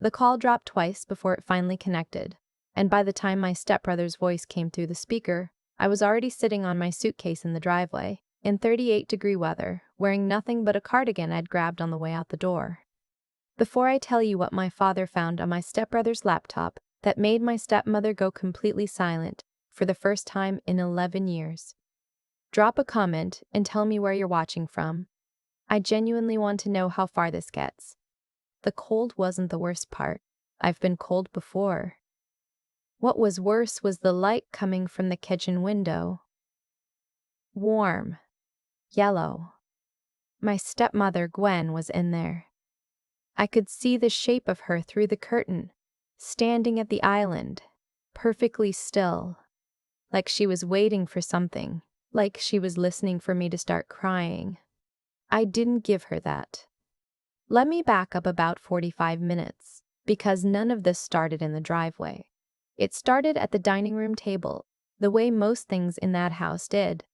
The call dropped twice before it finally connected, and by the time my stepbrother's voice came through the speaker, I was already sitting on my suitcase in the driveway, in 38-degree weather, wearing nothing but a cardigan I'd grabbed on the way out the door. Before I tell you what my father found on my stepbrother's laptop that made my stepmother go completely silent for the first time in 11 years, drop a comment and tell me where you're watching from. I genuinely want to know how far this gets. The cold wasn't the worst part. I've been cold before. What was worse was the light coming from the kitchen window. Warm. Yellow. My stepmother, Gwen, was in there. I could see the shape of her through the curtain, standing at the island, perfectly still, like she was waiting for something, like she was listening for me to start crying. I didn't give her that. Let me back up about 45 minutes, because none of this started in the driveway. It started at the dining room table, the way most things in that house did.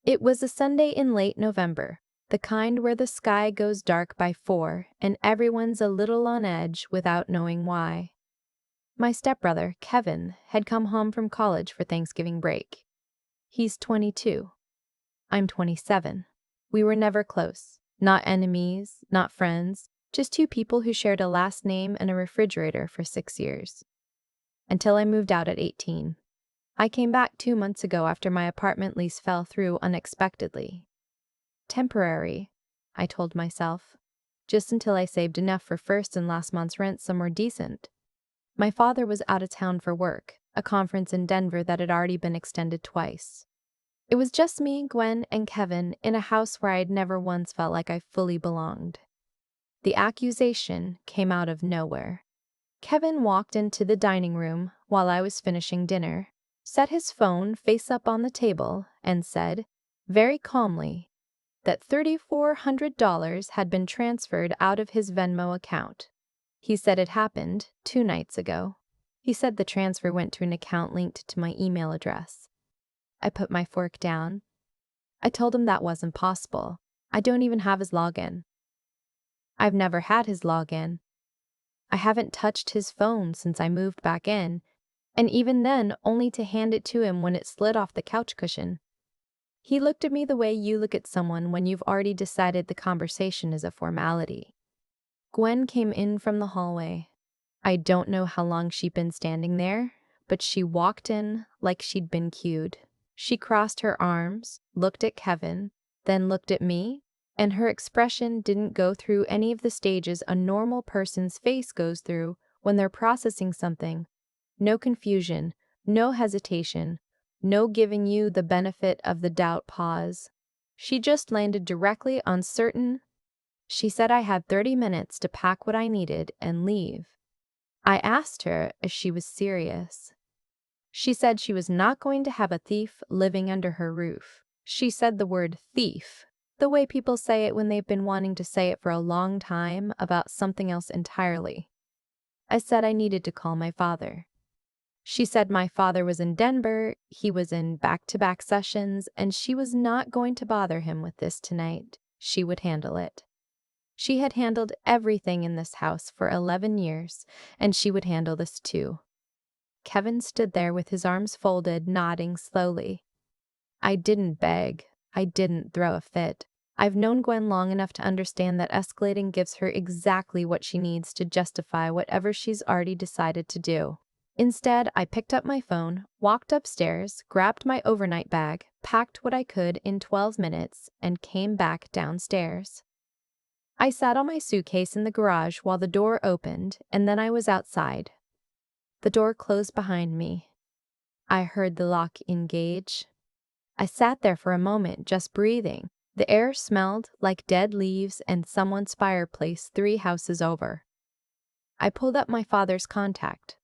It was a Sunday in late November, the kind where the sky goes dark by 4 and everyone's a little on edge without knowing why. My stepbrother, Kevin, had come home from college for Thanksgiving break. He's 22. I'm 27. We were never close. Not enemies, not friends, just two people who shared a last name and a refrigerator for 6 years. Until I moved out at 18. I came back 2 months ago after my apartment lease fell through unexpectedly. Temporary, I told myself, just until I saved enough for first and last month's rent somewhere decent. My father was out of town for work, a conference in Denver that had already been extended twice. It was just me, Gwen, and Kevin in a house where I'd never once felt like I fully belonged. The accusation came out of nowhere. Kevin walked into the dining room while I was finishing dinner, set his phone face up on the table, and said, very calmly, that $3,400 had been transferred out of his Venmo account. He said it happened 2 nights ago. He said the transfer went to an account linked to my email address. I put my fork down. I told him that wasn't possible. I don't even have his login. I've never had his login. I haven't touched his phone since I moved back in, and even then only to hand it to him when it slid off the couch cushion. He looked at me the way you look at someone when you've already decided the conversation is a formality. Gwen came in from the hallway. I don't know how long she'd been standing there, but she walked in like she'd been cued. She crossed her arms, looked at Kevin, then looked at me, and her expression didn't go through any of the stages a normal person's face goes through when they're processing something. No confusion, no hesitation, no giving you the benefit of the doubt pause. She just landed directly on certain. She said I had 30 minutes to pack what I needed and leave. I asked her if she was serious. She said she was not going to have a thief living under her roof. She said the word thief, the way people say it when they've been wanting to say it for a long time about something else entirely. I said I needed to call my father. She said my father was in Denver, he was in back-to-back sessions, and she was not going to bother him with this tonight. She would handle it. She had handled everything in this house for 11 years, and she would handle this too. Kevin stood there with his arms folded, nodding slowly. I didn't beg. I didn't throw a fit. I've known Gwen long enough to understand that escalating gives her exactly what she needs to justify whatever she's already decided to do. Instead, I picked up my phone, walked upstairs, grabbed my overnight bag, packed what I could in 12 minutes, and came back downstairs. I sat on my suitcase in the garage while the door opened, and then I was outside. The door closed behind me. I heard the lock engage. I sat there for a moment, just breathing. The air smelled like dead leaves and someone's fireplace 3 houses over. I pulled up my father's contact.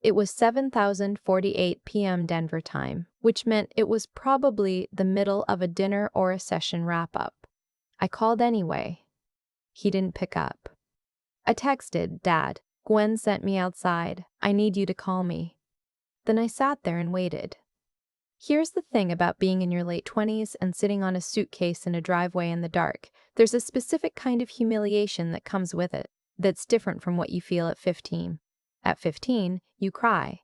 It was 7:48 p.m. Denver time, which meant it was probably the middle of a dinner or a session wrap-up. I called anyway. He didn't pick up. I texted, Dad, Gwen sent me outside. I need you to call me. Then I sat there and waited. Here's the thing about being in your late 20s and sitting on a suitcase in a driveway in the dark. There's a specific kind of humiliation that comes with it. that's different from what you feel at 15. At 15, you cry.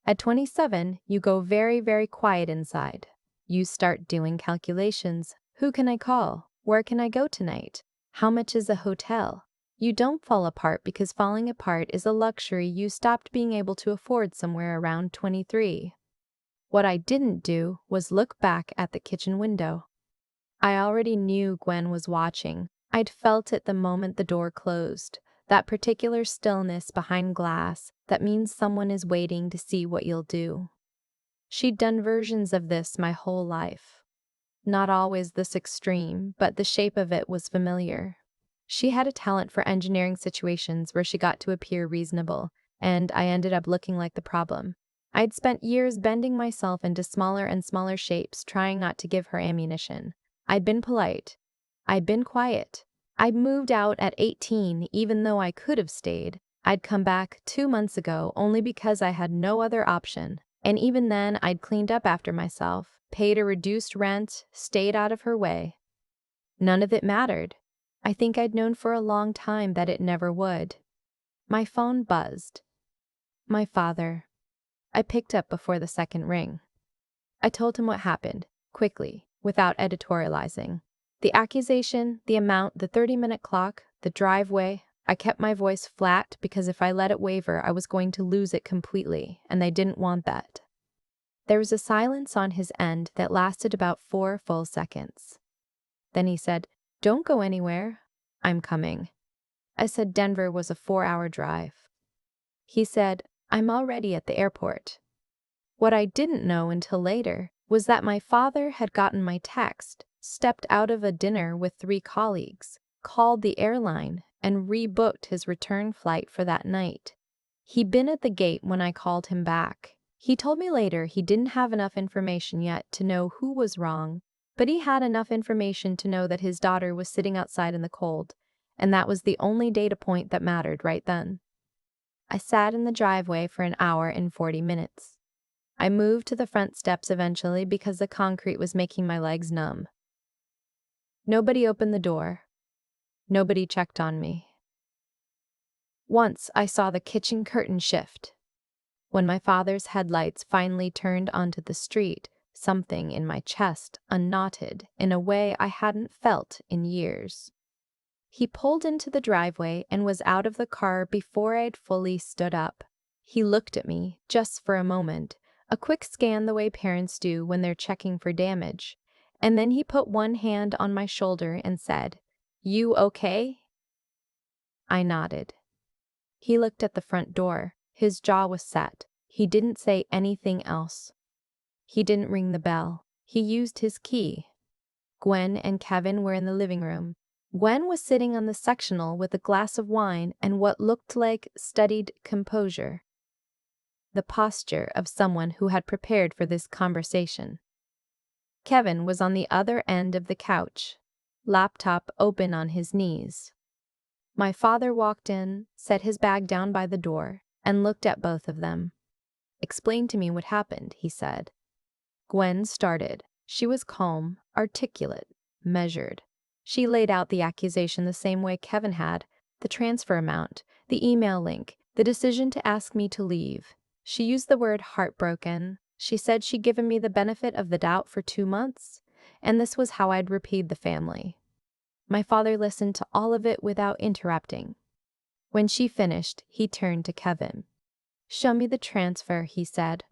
At 27, you go very, very quiet inside. You start doing calculations. Who can I call? Where can I go tonight? How much is a hotel? You don't fall apart because falling apart is a luxury you stopped being able to afford somewhere around 23. What I didn't do was look back at the kitchen window. I already knew Gwen was watching. I'd felt it the moment the door closed. That particular stillness behind glass that means someone is waiting to see what you'll do. She'd done versions of this my whole life. Not always this extreme, but the shape of it was familiar. She had a talent for engineering situations where she got to appear reasonable, and I ended up looking like the problem. I'd spent years bending myself into smaller and smaller shapes, trying not to give her ammunition. I'd been polite. I'd been quiet. I'd moved out at 18, even though I could have stayed. I'd come back 2 months ago only because I had no other option. And even then, I'd cleaned up after myself, paid a reduced rent, stayed out of her way. None of it mattered. I think I'd known for a long time that it never would. My phone buzzed. My father. I picked up before the second ring. I told him what happened, quickly, without editorializing. The accusation, the amount, the 30-minute clock, the driveway. I kept my voice flat because if I let it waver, I was going to lose it completely, and they didn't want that. There was a silence on his end that lasted about 4 full seconds. Then he said, "Don't go anywhere. I'm coming." I said Denver was a 4-hour drive. He said, "I'm already at the airport." What I didn't know until later was that my father had gotten my text, stepped out of a dinner with 3 colleagues, called the airline, and rebooked his return flight for that night. He'd been at the gate when I called him back. He told me later he didn't have enough information yet to know who was wrong, but he had enough information to know that his daughter was sitting outside in the cold, and that was the only data point that mattered right then. I sat in the driveway for an hour and 40 minutes. I moved to the front steps eventually because the concrete was making my legs numb. Nobody opened the door. Nobody checked on me. Once I saw the kitchen curtain shift. When my father's headlights finally turned onto the street, something in my chest unknotted in a way I hadn't felt in years. He pulled into the driveway and was out of the car before I'd fully stood up. He looked at me, just for a moment, a quick scan the way parents do when they're checking for damage, and then he put one hand on my shoulder and said, "You okay?" I nodded. He looked at the front door. His jaw was set. He didn't say anything else. He didn't ring the bell. He used his key. Gwen and Kevin were in the living room. Gwen was sitting on the sectional with a glass of wine and what looked like studied composure. The posture of someone who had prepared for this conversation. Kevin was on the other end of the couch, laptop open on his knees. My father walked in, set his bag down by the door, and looked at both of them. "Explain to me what happened," he said. Gwen started. She was calm, articulate, measured. She laid out the accusation the same way Kevin had, the transfer amount, the email link, the decision to ask me to leave. She used the word heartbroken. She said she'd given me the benefit of the doubt for 2 months, and this was how I'd repaid the family. My father listened to all of it without interrupting. When she finished, he turned to Kevin. "Show me the transfer," he said.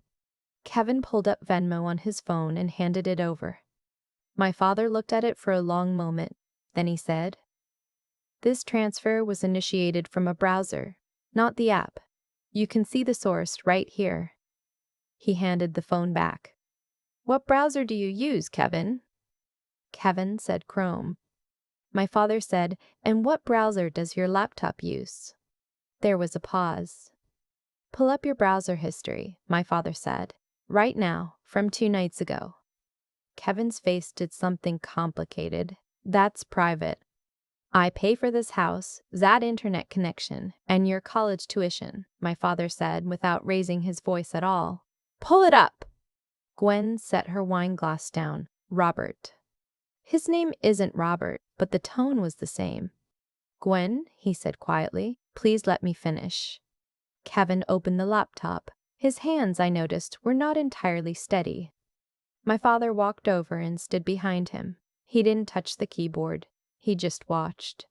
Kevin pulled up Venmo on his phone and handed it over. My father looked at it for a long moment. Then he said, "This transfer was initiated from a browser, not the app. You can see the source right here." He handed the phone back. "What browser do you use, Kevin?" Kevin said Chrome. My father said, "And what browser does your laptop use?" There was a pause. "Pull up your browser history," my father said. "Right now, from 2 nights ago." Kevin's face did something complicated. "That's private. I pay for this house, that internet connection, and your college tuition," my father said without raising his voice at all. "Pull it up!" Gwen set her wine glass down. "Robert." "His name isn't Robert," but the tone was the same. "Gwen," he said quietly, Please let me finish. Kevin opened the laptop. His hands, I noticed, were not entirely steady. My father walked over and stood behind him. He didn't touch the keyboard. He just watched.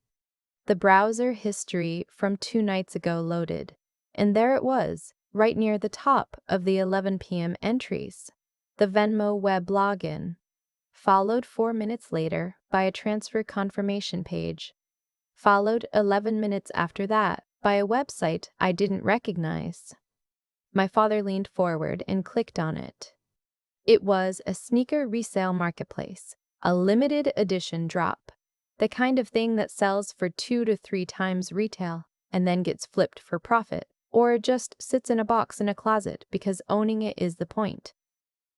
The browser history from 2 nights ago loaded, and there it was, right near the top of the 11 p.m. entries. The Venmo web login, followed 4 minutes later by a transfer confirmation page, followed 11 minutes after that by a website I didn't recognize. My father leaned forward and clicked on it. It was a sneaker resale marketplace, a limited edition drop, the kind of thing that sells for 2 to 3 times retail and then gets flipped for profit, or just sits in a box in a closet because owning it is the point.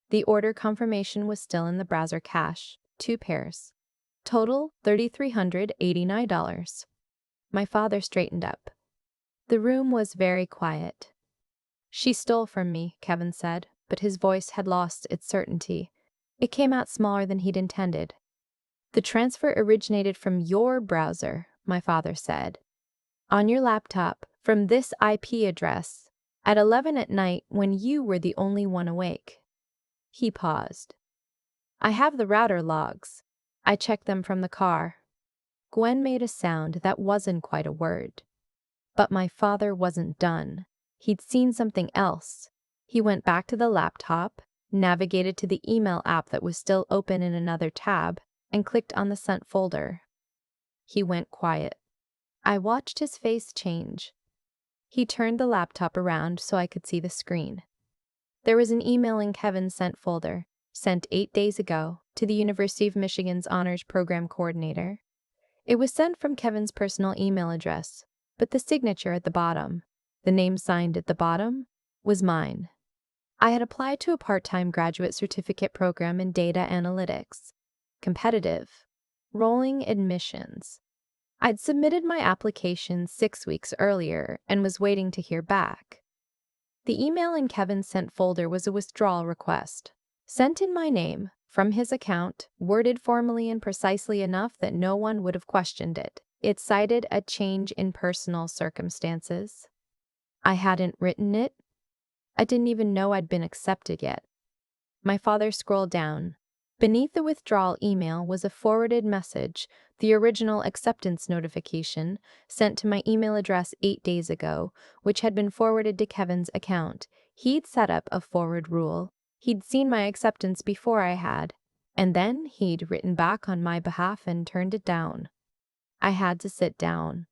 The order confirmation was still in the browser cache, 2 pairs. Total $3,389. My father straightened up. The room was very quiet. She stole from me, Kevin said, but his voice had lost its certainty. It came out smaller than he'd intended. The transfer originated from your browser, my father said. On your laptop, from this IP address, at 11 at night when you were the only one awake. He paused. I have the router logs. I checked them from the car. Gwen made a sound that wasn't quite a word. But my father wasn't done. He'd seen something else. He went back to the laptop, navigated to the email app that was still open in another tab, and clicked on the sent folder. He went quiet. I watched his face change. He turned the laptop around so I could see the screen. There was an email in Kevin's sent folder, sent 8 days ago, to the University of Michigan's Honors Program Coordinator. It was sent from Kevin's personal email address, but the signature at the bottom, the name signed at the bottom, was mine. I had applied to a part-time graduate certificate program in data analytics. Competitive. Rolling admissions. I'd submitted my application 6 weeks earlier and was waiting to hear back. The email in Kevin's sent folder was a withdrawal request, sent in my name, from his account, worded formally and precisely enough that no one would have questioned it. It cited a change in personal circumstances. I hadn't written it. I didn't even know I'd been accepted yet. My father scrolled down. Beneath the withdrawal email was a forwarded message, the original acceptance notification, sent to my email address 8 days ago, which had been forwarded to Kevin's account. He'd set up a forward rule. He'd seen my acceptance before I had, and then he'd written back on my behalf and turned it down. I had to sit down.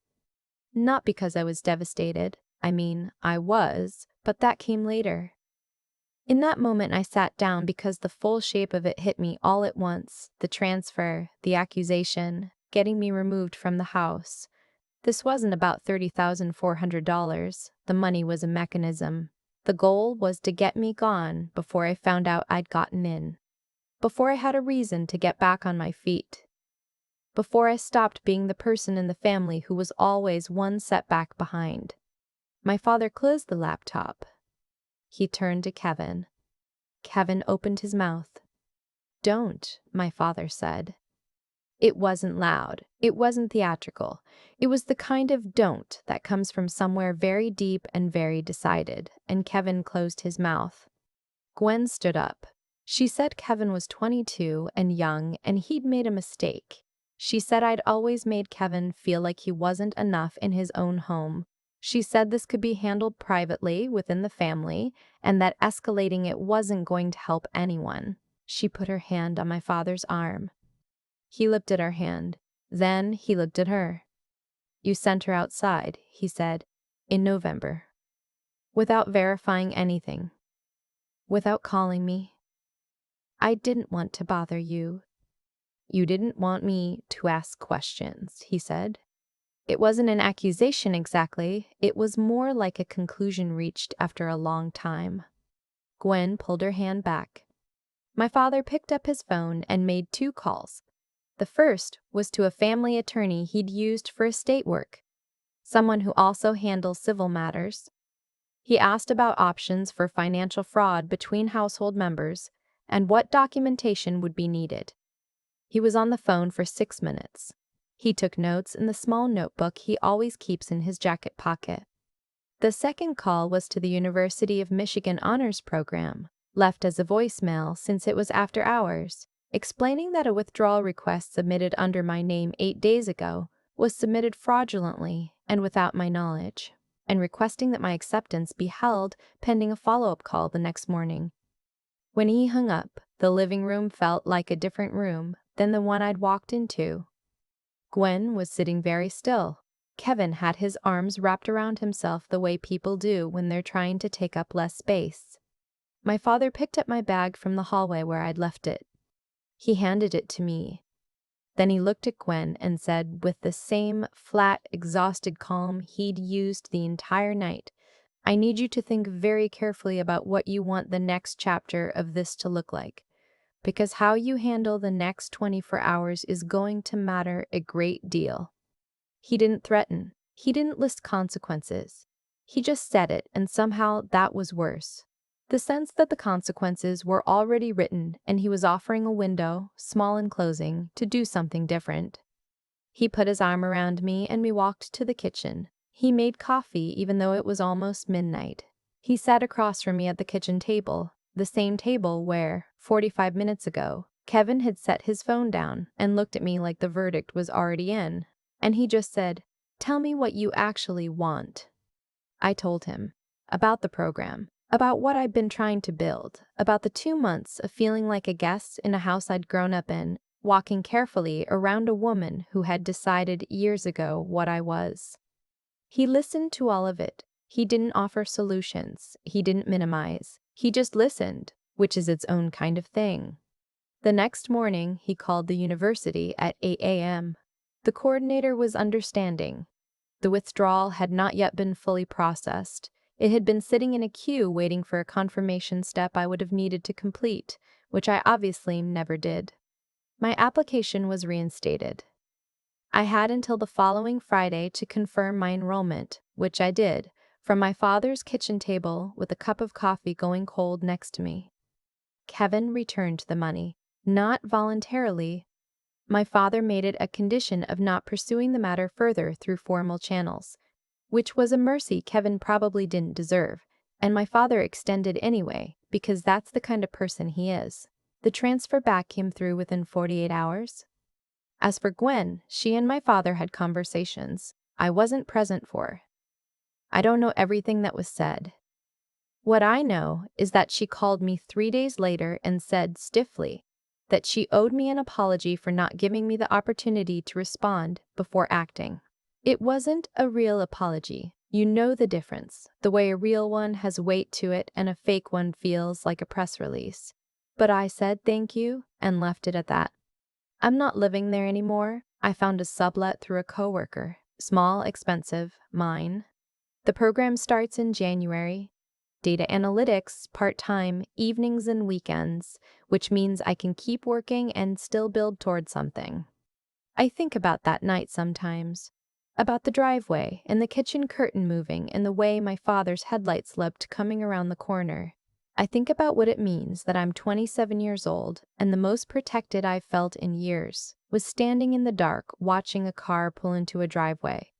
Not because I was devastated. I mean, I was, but that came later. In that moment, I sat down because the full shape of it hit me all at once. The transfer, the accusation, getting me removed from the house. This wasn't about $30,400. The money was a mechanism. The goal was to get me gone before I found out I'd gotten in. Before I had a reason to get back on my feet. Before I stopped being the person in the family who was always one setback behind. My father closed the laptop. He turned to Kevin. Kevin opened his mouth. Don't, my father said. It wasn't loud. It wasn't theatrical. It was the kind of don't that comes from somewhere very deep and very decided, and Kevin closed his mouth. Gwen stood up. She said Kevin was 22 and young, and he'd made a mistake. She said I'd always made Kevin feel like he wasn't enough in his own home. She said this could be handled privately within the family, and that escalating it wasn't going to help anyone. She put her hand on my father's arm. He looked at her hand. Then he looked at her. You sent her outside, he said, in November. Without verifying anything. Without calling me. I didn't want to bother you. You didn't want me to ask questions, he said. It wasn't an accusation exactly. It was more like a conclusion reached after a long time. Gwen pulled her hand back. My father picked up his phone and made 2 calls. The first was to a family attorney he'd used for estate work, someone who also handles civil matters. He asked about options for financial fraud between household members and what documentation would be needed. He was on the phone for 6 minutes. He took notes in the small notebook he always keeps in his jacket pocket. The second call was to the University of Michigan Honors Program, left as a voicemail since it was after hours, explaining that a withdrawal request submitted under my name 8 days ago was submitted fraudulently and without my knowledge, and requesting that my acceptance be held pending a follow-up call the next morning. When he hung up, the living room felt like a different room than the one I'd walked into. Gwen was sitting very still. Kevin had his arms wrapped around himself the way people do when they're trying to take up less space. My father picked up my bag from the hallway where I'd left it. He handed it to me. Then he looked at Gwen and said with the same flat, exhausted calm he'd used the entire night, "I need you to think very carefully about what you want the next chapter of this to look like, because how you handle the next 24 hours is going to matter a great deal." He didn't threaten. He didn't list consequences. He just said it, and somehow that was worse. The sense that the consequences were already written and he was offering a window, small in closing, to do something different. He put his arm around me and we walked to the kitchen. He made coffee even though it was almost midnight. He sat across from me at the kitchen table, the same table where, 45 minutes ago, Kevin had set his phone down and looked at me like the verdict was already in. And he just said, "Tell me what you actually want." I told him about the program, about what I'd been trying to build, about the 2 months of feeling like a guest in a house I'd grown up in, walking carefully around a woman who had decided years ago what I was. He listened to all of it. He didn't offer solutions. He didn't minimize. He just listened, which is its own kind of thing. The next morning, he called the university at 8 a.m. The coordinator was understanding. The withdrawal had not yet been fully processed. It had been sitting in a queue waiting for a confirmation step I would have needed to complete, which I obviously never did. My application was reinstated. I had until the following Friday to confirm my enrollment, which I did, from my father's kitchen table with a cup of coffee going cold next to me. Kevin returned the money, not voluntarily. My father made it a condition of not pursuing the matter further through formal channels, which was a mercy Kevin probably didn't deserve, and my father extended anyway, because that's the kind of person he is. The transfer back came through within 48 hours. As for Gwen, she and my father had conversations I wasn't present for. I don't know everything that was said. What I know is that she called me 3 days later and said stiffly that she owed me an apology for not giving me the opportunity to respond before acting. It wasn't a real apology. You know the difference, the way a real one has weight to it and a fake one feels like a press release. But I said thank you and left it at that. I'm not living there anymore. I found a sublet through a coworker. Small, expensive, mine. The program starts in January. Data analytics, part-time, evenings and weekends, which means I can keep working and still build toward something. I think about that night sometimes, about the driveway and the kitchen curtain moving and the way my father's headlights leapt coming around the corner. I think about what it means that I'm 27 years old and the most protected I've felt in years was standing in the dark watching a car pull into a driveway.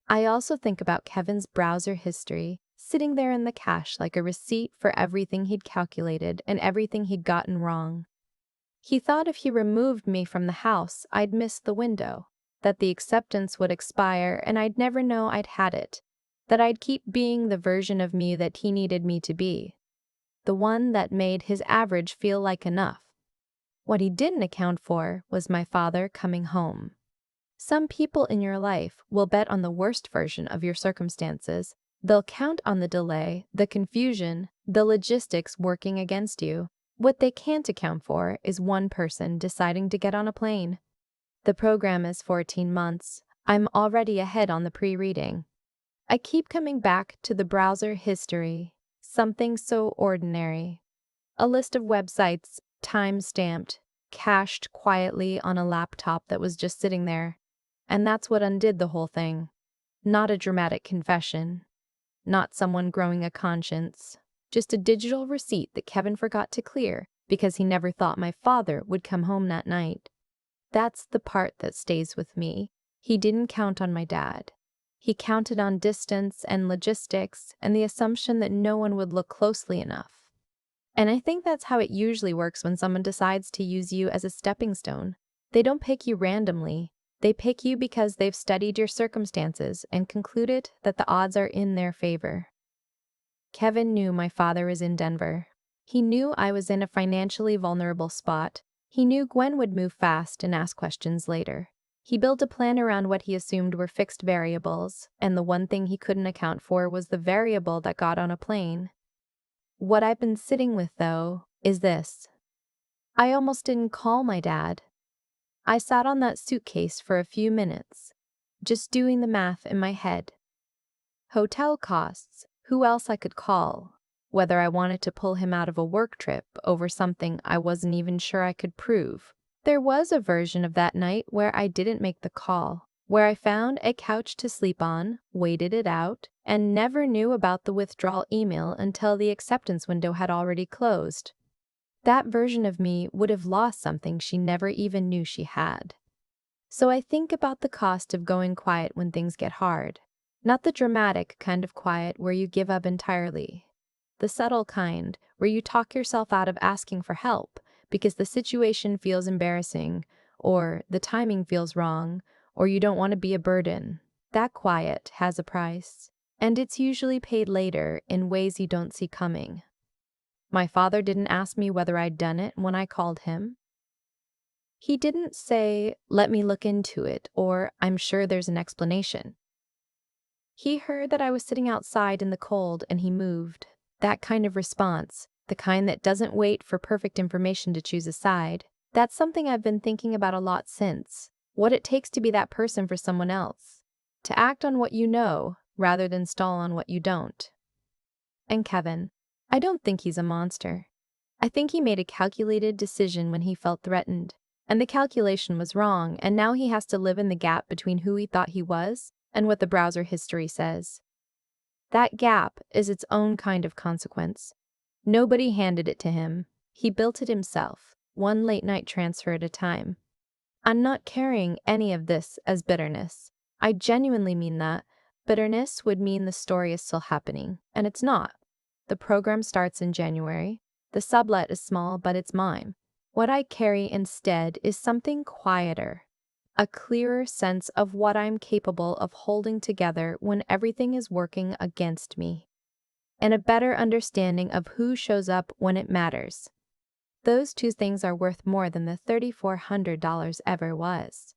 I also think about Kevin's browser history, sitting there in the cache like a receipt for everything he'd calculated and everything he'd gotten wrong. He thought if he removed me from the house, I'd miss the window, that the acceptance would expire and I'd never know I'd had it, that I'd keep being the version of me that he needed me to be, the one that made his average feel like enough. What he didn't account for was my father coming home. Some people in your life will bet on the worst version of your circumstances. They'll count on the delay, the confusion, the logistics working against you. What they can't account for is one person deciding to get on a plane. The program is 14 months. I'm already ahead on the pre-reading. I keep coming back to the browser history, something so ordinary. A list of websites, time-stamped, cached quietly on a laptop that was just sitting there. And that's what undid the whole thing. Not a dramatic confession. Not someone growing a conscience. Just a digital receipt that Kevin forgot to clear because he never thought my father would come home that night. That's the part that stays with me. He didn't count on my dad. He counted on distance and logistics and the assumption that no one would look closely enough. And I think that's how it usually works when someone decides to use you as a stepping stone. They don't pick you randomly. They pick you because they've studied your circumstances and concluded that the odds are in their favor. Kevin knew my father was in Denver. He knew I was in a financially vulnerable spot. He knew Gwen would move fast and ask questions later. He built a plan around what he assumed were fixed variables, and the one thing he couldn't account for was the variable that got on a plane. What I've been sitting with, though, is this. I almost didn't call my dad. I sat on that suitcase for a few minutes, just doing the math in my head. Hotel costs, who else I could call, whether I wanted to pull him out of a work trip over something I wasn't even sure I could prove. There was a version of that night where I didn't make the call, where I found a couch to sleep on, waited it out, and never knew about the withdrawal email until the acceptance window had already closed. That version of me would have lost something she never even knew she had. So I think about the cost of going quiet when things get hard. Not the dramatic kind of quiet where you give up entirely. The subtle kind where you talk yourself out of asking for help because the situation feels embarrassing, or the timing feels wrong, or you don't want to be a burden. That quiet has a price, and it's usually paid later in ways you don't see coming. My father didn't ask me whether I'd done it when I called him. He didn't say, "Let me look into it," or "I'm sure there's an explanation." He heard that I was sitting outside in the cold and he moved. That kind of response, the kind that doesn't wait for perfect information to choose a side, that's something I've been thinking about a lot since. What it takes to be that person for someone else. To act on what you know, rather than stall on what you don't. And Kevin, I don't think he's a monster. I think he made a calculated decision when he felt threatened. And the calculation was wrong, and now he has to live in the gap between who he thought he was and what the browser history says. That gap is its own kind of consequence. Nobody handed it to him. He built it himself, one late-night transfer at a time. I'm not carrying any of this as bitterness. I genuinely mean that. Bitterness would mean the story is still happening, and it's not. The program starts in January. The sublet is small, but it's mine. What I carry instead is something quieter. A clearer sense of what I'm capable of holding together when everything is working against me. And a better understanding of who shows up when it matters. Those two things are worth more than the $3,400 ever was.